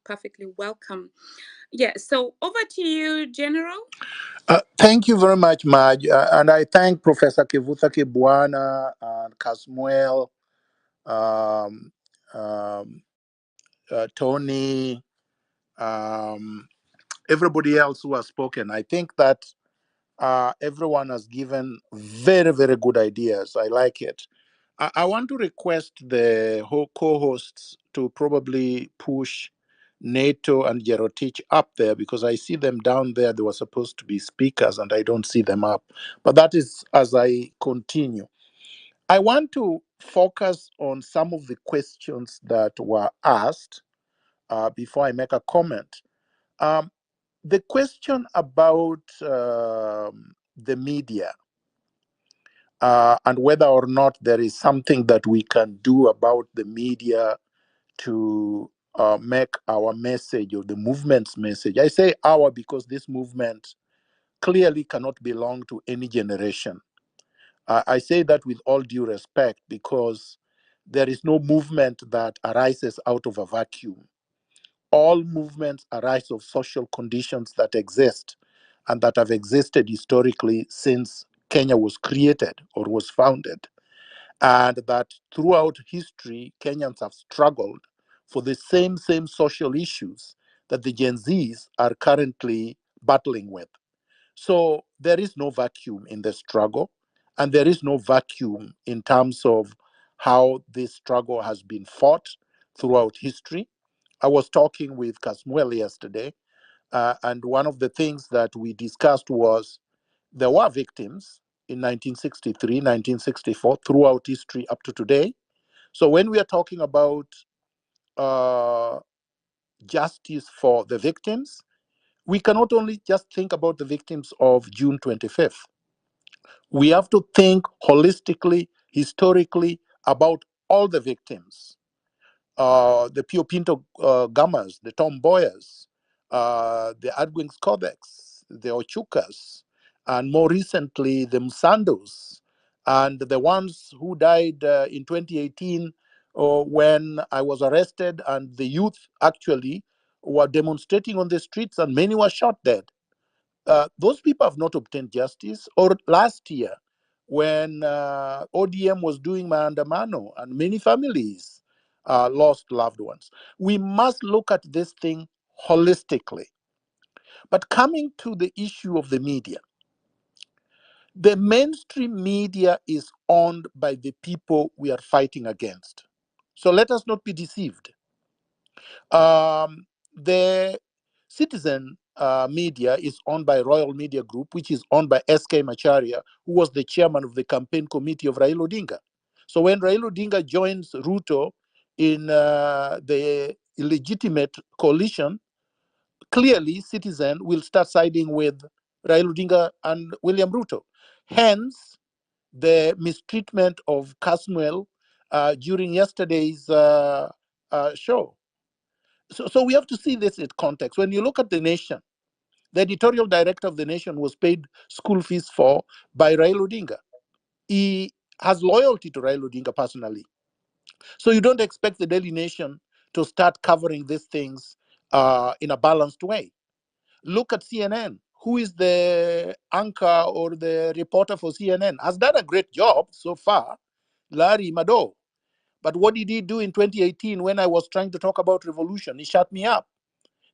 perfectly welcome. Yeah, so over to you, General. Thank you very much, Maj. And I thank Professor Kivuta Kibwana and Casmuel, um, um, Tony, um, everybody else who has spoken. I think that everyone has given very, very good ideas. I like it. I want to request the co-hosts to probably push NATO and Jerotich up there because I see them down there. They were supposed to be speakers and I don't see them up. But that is as I continue. I want to focus on some of the questions that were asked before I make a comment. Um, the question about the media and whether or not there is something that we can do about the media to make our message or the movement's message. I say our because this movement clearly cannot belong to any generation. I say that with all due respect because there is no movement that arises out of a vacuum. All movements arise of social conditions that exist and that have existed historically since Kenya was created or was founded, and that throughout history, Kenyans have struggled for the same social issues that the Gen Zs are currently battling with. So there is no vacuum in the struggle, and there is no vacuum in terms of how this struggle has been fought throughout history. I was talking with Kasmuel yesterday, and one of the things that we discussed was there were victims in 1963, 1964, throughout history up to today. So when we are talking about uh, justice for the victims, we cannot only just think about the victims of June 25th. We have to think holistically, historically, about all the victims, the Pio Pinto Gamas, the Tom Boyers, the Adwings Codex, the Ochukas, and more recently the Musandos, and the ones who died in 2018 when I was arrested, and the youth actually were demonstrating on the streets, and many were shot dead. Those people have not obtained justice. Or last year, when ODM was doing maandamano and many families lost loved ones. We must look at this thing holistically. But coming to the issue of the media, the mainstream media is owned by the people we are fighting against. So let us not be deceived. The Citizen media is owned by Royal Media Group, which is owned by S.K. Macharia, who was the chairman of the campaign committee of Raila Odinga. So when Raila Odinga joins Ruto in the illegitimate coalition, clearly Citizen will start siding with Raila Odinga and William Ruto. Hence, the mistreatment of Casmuel during yesterday's show. So we have to see this in context. When you look at The Nation, the editorial director of The Nation was paid school fees for by Raila Odinga. He has loyalty to Raila Odinga personally. So you don't expect the Daily Nation to start covering these things in a balanced way. Look at CNN. Who is the anchor or the reporter for CNN? Has done a great job so far, Larry Mado. But what did he do in 2018 when I was trying to talk about revolution? He shut me up.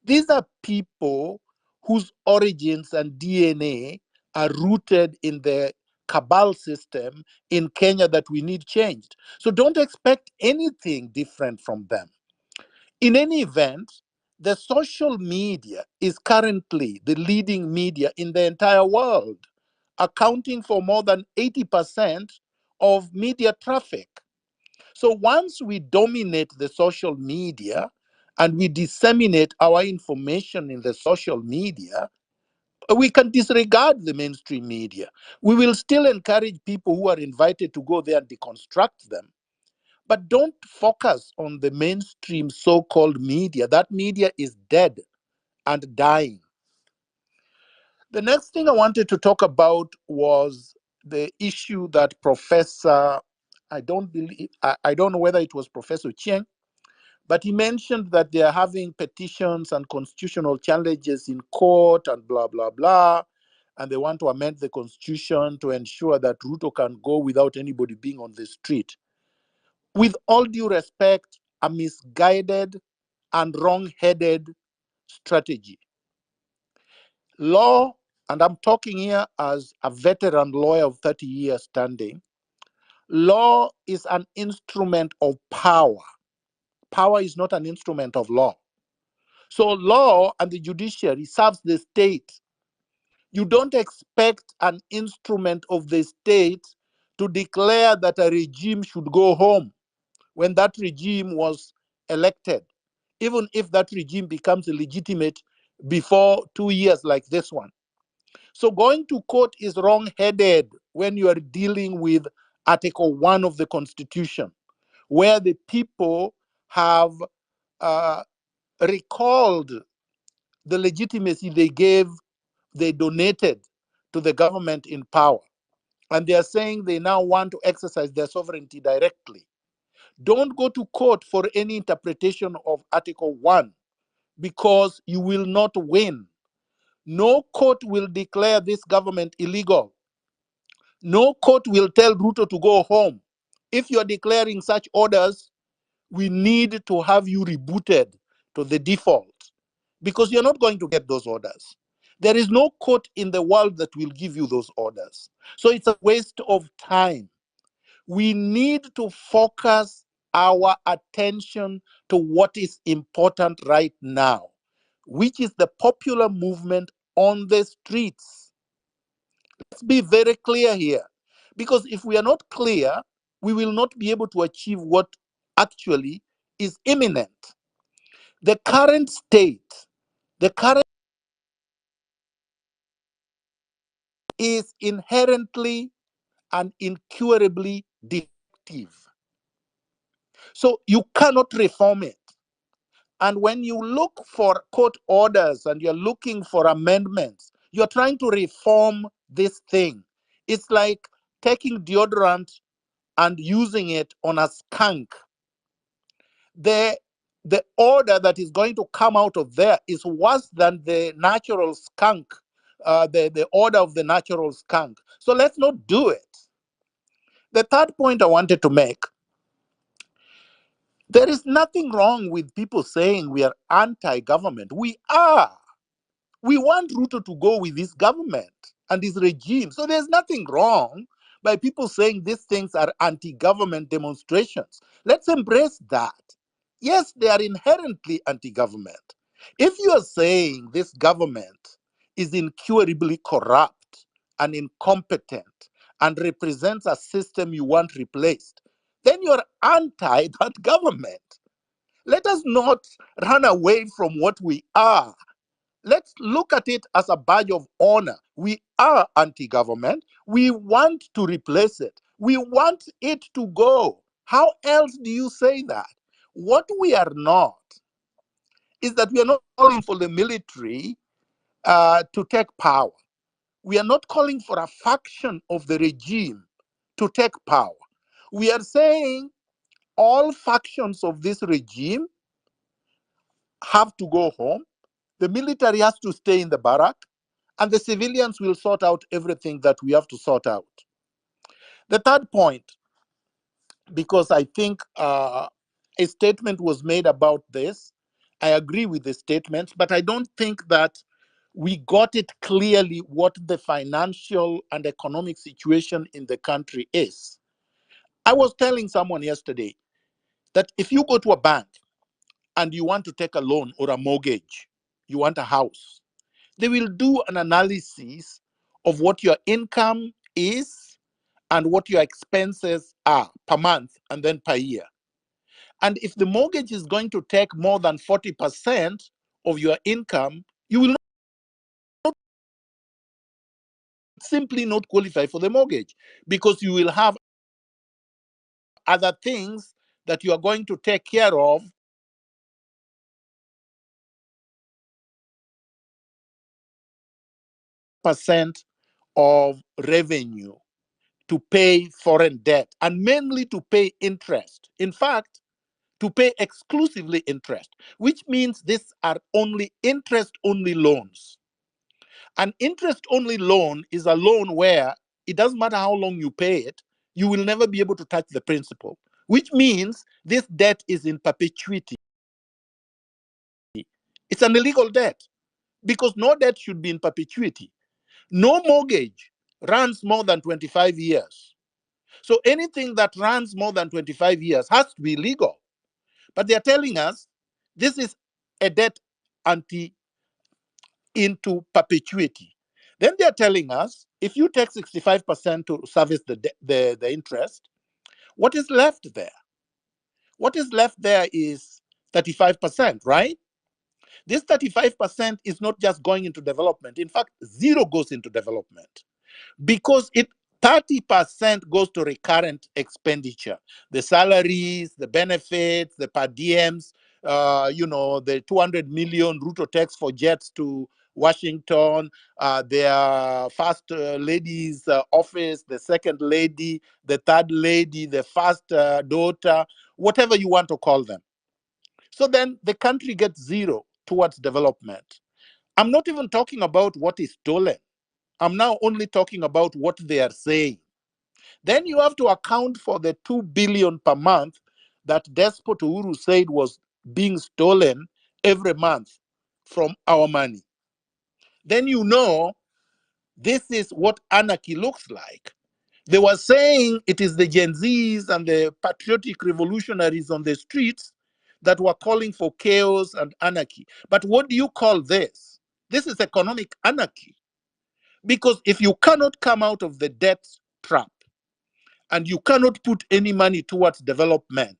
These are people whose origins and DNA are rooted in the cabal system in Kenya that we need changed. So don't expect anything different from them. In any event, the social media is currently the leading media in the entire world, accounting for more than 80% of media traffic. So once we dominate the social media and we disseminate our information in the social media, we can disregard the mainstream media. We will still encourage people who are invited to go there and deconstruct them. But don't focus on the mainstream so called media. That media is dead and dying. The next thing I wanted to talk about was the issue that I don't know whether it was Professor Chiang, But he mentioned that they are having petitions and constitutional challenges in court and blah, blah, blah. And they want to amend the constitution to ensure that Ruto can go without anybody being on the street. With all due respect, a misguided and wrong-headed strategy. Law, and I'm talking here as a veteran lawyer of 30 years standing, law is an instrument of power. Power is not an instrument of law. So law and the judiciary serves the state. You don't expect an instrument of the state to declare that a regime should go home when that regime was elected, even if that regime becomes illegitimate before 2 years like this one. So going to court is wrong-headed when you are dealing with Article 1 of the Constitution, where the people have uh, recalled the legitimacy they donated to the government in power. And they are saying they now want to exercise their sovereignty directly. Don't go to court for any interpretation of Article 1 because you will not win. No court will declare this government illegal. No court will tell Ruto to go home. If you are declaring such orders, we need to have you rebooted to the default because you're not going to get those orders. There is no court in the world that will give you those orders. So it's a waste of time. We need to focus our attention to what is important right now, which is the popular movement on the streets. Let's be very clear here, because if we are not clear, we will not be able to achieve what actually is imminent. The current state, the current is inherently and incurably defective. So you cannot reform it. And when you look for court orders and you're looking for amendments, you're trying to reform this thing. It's like taking deodorant and using it on a skunk. The, the order that is going to come out of there is worse than the natural skunk, the order of the natural skunk. So let's not do it. The third point I wanted to make, there is nothing wrong with people saying we are anti-government. We are. We want Ruto to go with his government and his regime. So there's nothing wrong by people saying these things are anti-government demonstrations. Let's embrace that. Yes, they are inherently anti-government. If you are saying this government is incurably corrupt and incompetent and represents a system you want replaced, then you're anti that government. Let us not run away from what we are. Let's look at it as a badge of honor. We are anti-government. We want to replace it. We want it to go. How else do you say that? What we are not is that we are not calling for the military to take power. We are not calling for a faction of the regime to take power. We are saying all factions of this regime have to go home. The military has to stay in the barrack, and the civilians will sort out everything that we have to sort out. The third point, because I think a statement was made about this, I agree with the statement, but I don't think that we got it clearly what the financial and economic situation in the country is. I was telling someone yesterday that if you go to a bank and you want to take a loan or a mortgage, you want a house, they will do an analysis of what your income is and what your expenses are per month and then per year. And if the mortgage is going to take more than 40% of your income, you will not, simply not qualify for the mortgage because you will have other things that you are going to take care of percent of revenue to pay foreign debt and mainly to pay interest. In fact, to pay exclusively interest, which means these are only interest-only loans. An interest-only loan is a loan where it doesn't matter how long you pay it, you will never be able to touch the principal, which means this debt is in perpetuity. It's an illegal debt because no debt should be in perpetuity. No mortgage runs more than 25 years. So anything that runs more than 25 years has to be legal. But they're telling us this is a debt into perpetuity. Then they're telling us if you take 65% to service the interest, what is left there? What is left there is 35%, right? This 35% is not just going into development. In fact, zero goes into development because 30% goes to recurrent expenditure, the salaries, the benefits, the per diems, the 200 million Ruto tax for jets to Washington, their first lady's office, the second lady, the third lady, the first daughter, whatever you want to call them. So then the country gets zero towards development. I'm not even talking about what is stolen. I'm now only talking about what they are saying. Then you have to account for the 2 billion per month that Despot Uhuru said was being stolen every month from our money. Then you know this is what anarchy looks like. They were saying it is the Gen Zs and the patriotic revolutionaries on the streets that were calling for chaos and anarchy. But what do you call this? This is economic anarchy. Because if you cannot come out of the debt trap and you cannot put any money towards development,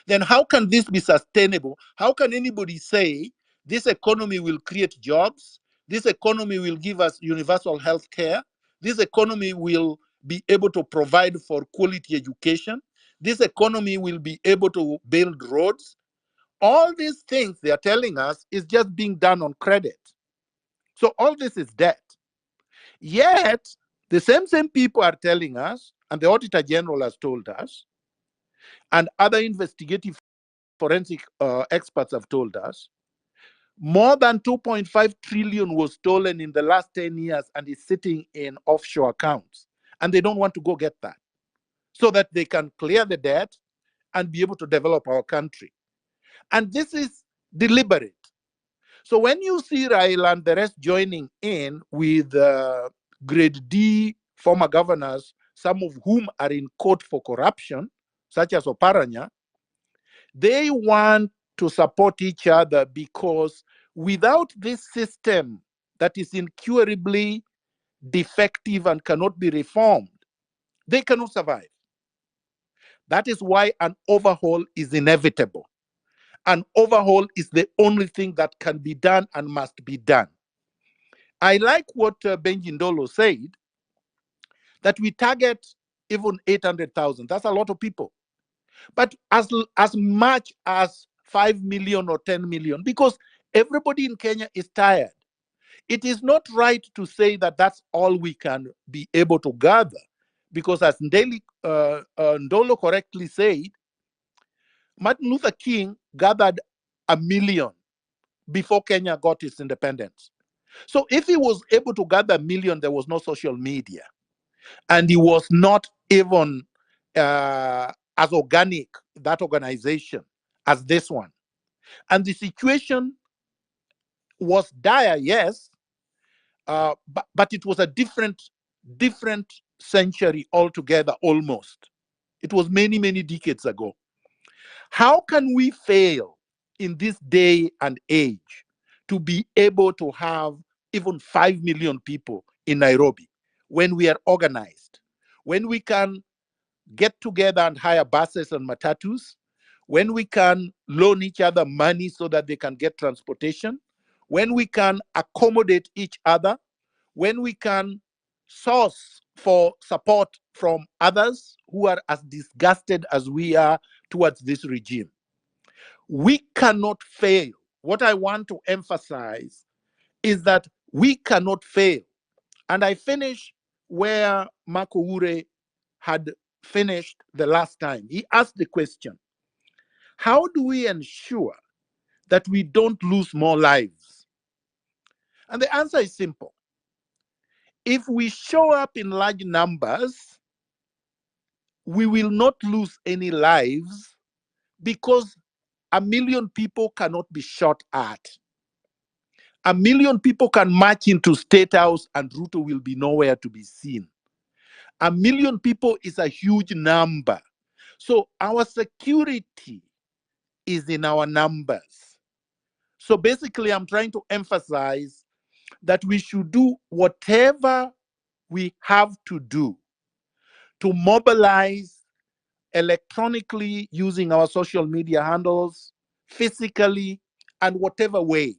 then how can this be sustainable? How can anybody say this economy will create jobs? This economy will give us universal health care? This economy will be able to provide for quality education? This economy will be able to build roads? All these things they are telling us is just being done on credit. So all this is debt. Yet, the same people are telling us, and the Auditor General has told us, and other investigative forensic experts have told us, more than 2.5 trillion was stolen in the last 10 years and is sitting in offshore accounts. And they don't want to go get that so that they can clear the debt and be able to develop our country. And this is deliberate. So when you see Raila and the rest joining in with grade D former governors, some of whom are in court for corruption, such as Oparanya, they want to support each other because without this system that is incurably defective and cannot be reformed, they cannot survive. That is why an overhaul is inevitable. An overhaul is the only thing that can be done and must be done. I like what Benji Ndolo said, that we target even 800,000. That's a lot of people. But as much as 5 million or 10 million, because everybody in Kenya is tired. It is not right to say that that's all we can be able to gather, because as Ndolo correctly said, Martin Luther King gathered 1 million before Kenya got its independence. So if he was able to gather 1 million, there was no social media. And he was not even as organic, that organization, as this one. And the situation was dire, yes, but it was a different century altogether, almost. It was many, many decades ago. How can we fail in this day and age to be able to have even 5 million people in Nairobi when we are organized, when we can get together and hire buses and matatus, when we can loan each other money so that they can get transportation, when we can accommodate each other, when we can source for support from others who are as disgusted as we are towards this regime. We cannot fail. What I want to emphasize is that we cannot fail. And I finish where Marco Ure had finished the last time. He asked the question, How do we ensure that we don't lose more lives? And the answer is simple. If we show up in large numbers, we will not lose any lives because 1,000,000 people cannot be shot at. 1,000,000 people can march into State House and Ruto will be nowhere to be seen. 1,000,000 people is a huge number. So our security is in our numbers. So basically, I'm trying to emphasize that we should do whatever we have to do to mobilize electronically using our social media handles, physically, and whatever way,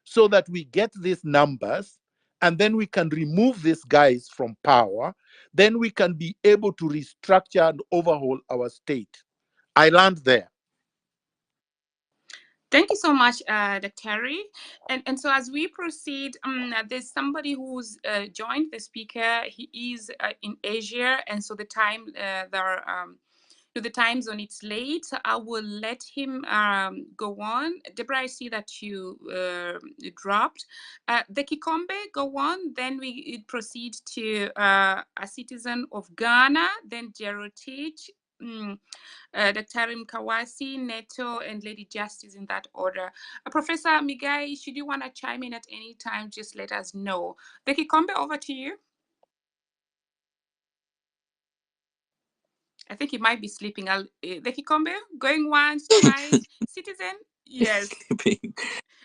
so that we get these numbers and then we can remove these guys from power. Then we can be able to restructure and overhaul our state. I land there. Thank you so much, Dr. Terry. And so as we proceed, there's somebody who's joined the speaker. He is in Asia, and so the time zone it's late. So I will let him go on. Deborah, I see that you dropped. The Kikombe, go on. Then we proceed to a citizen of Ghana, then Jerotich. Dr. Mkawasi, Neto, and Lady Justice in that order. Professor Migai, should you want to chime in at any time, just let us know. Becky Kombe, over to you. I think he might be sleeping. Becky Kombe, going once, twice. Citizen, yes.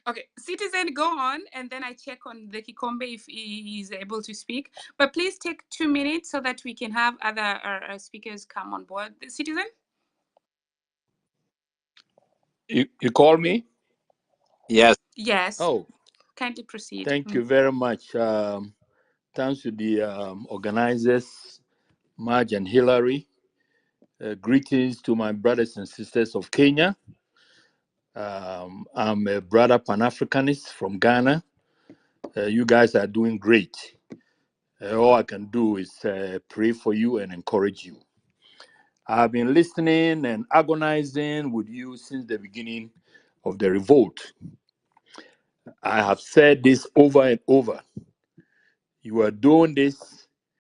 Okay, Citizen, go on, and then I check on the Kikombe if he is able to speak. But please take 2 minutes so that we can have other speakers come on board. Citizen? You call me? Yes. Yes. Oh, kindly proceed. thank you very much. Thanks to the organizers, Marge and Hillary. Greetings to my brothers and sisters of Kenya. I'm a brother Pan-Africanist from Ghana. You guys are doing great. All I can do is pray for you and encourage you. I've been listening and agonizing with you since the beginning of the revolt. I have said this over and over. You are doing this